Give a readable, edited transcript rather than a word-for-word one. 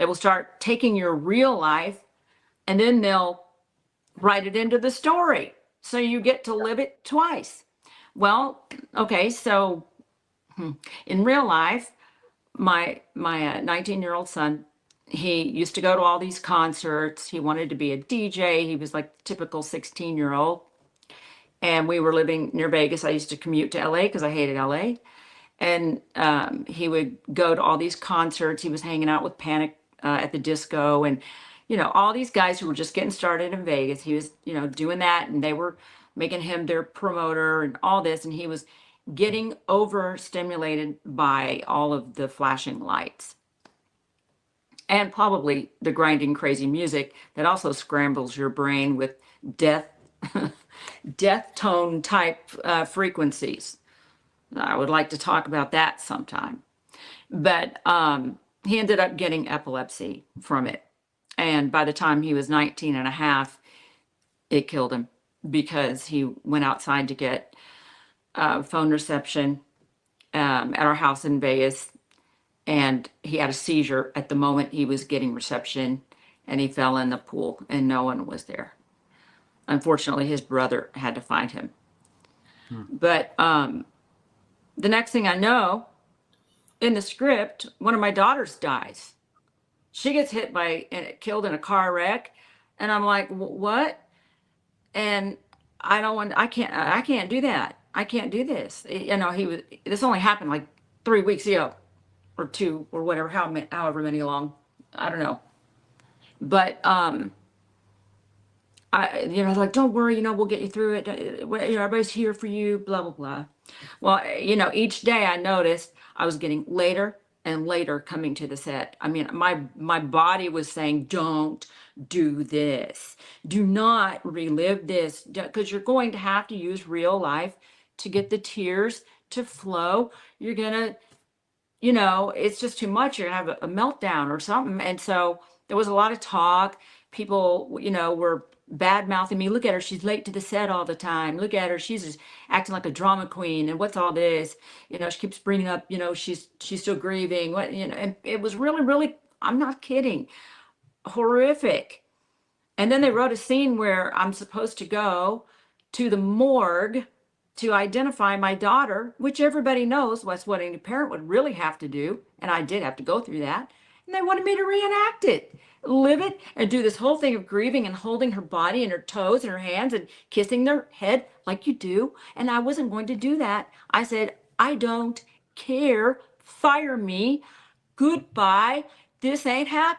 They will start taking your real life and then they'll write it into the story. So you get to live it twice. Well, okay, so in real life, my 19-year-old son, he used to go to all these concerts. He wanted to be a DJ. He was like the typical 16-year-old. And we were living near Vegas. I used to commute to LA because I hated LA. And he would go to all these concerts. He was hanging out with Panic at the Disco and, all these guys who were just getting started in Vegas. He was, doing that, and they were making him their promoter and all this. And he was getting overstimulated by all of the flashing lights and probably the grinding crazy music that also scrambles your brain with death death tone type frequencies. I would like to talk about that sometime. But he ended up getting epilepsy from it. And by the time he was 19 and a half, it killed him because he went outside to get phone reception at our house in Vegas. And he had a seizure at the moment he was getting reception, and he fell in the pool and no one was there. Unfortunately, his brother had to find him. But the next thing I know, in the script, one of my daughters dies. She gets hit by and killed in a car wreck, and I'm like, what? And I can't do that. I can't do this. This only happened like 3 weeks ago, or 2, or whatever, however many along, I don't know. But like, don't worry, we'll get you through it. Everybody's here for you, blah, blah, blah. Well, each day I noticed I was getting later and later coming to the set. I mean, my body was saying, don't do this. Do not relive this, because you're going to have to use real life to get the tears to flow. You're going to, it's just too much. You're going to have a meltdown or something. And so there was a lot of talk. People, were bad mouthing me. Look at her. She's late to the set all the time. Look at her. She's just acting like a drama queen. And what's all this? She keeps bringing up, she's still grieving. And it was really, really, I'm not kidding, horrific. And then they wrote a scene where I'm supposed to go to the morgue to identify my daughter, which everybody knows was what any parent would really have to do. And I did have to go through that. And they wanted me to reenact it, live it, and do this whole thing of grieving and holding her body and her toes and her hands and kissing their head like you do. And I wasn't going to do that. I said, I don't care. Fire me. Goodbye. This ain't happening.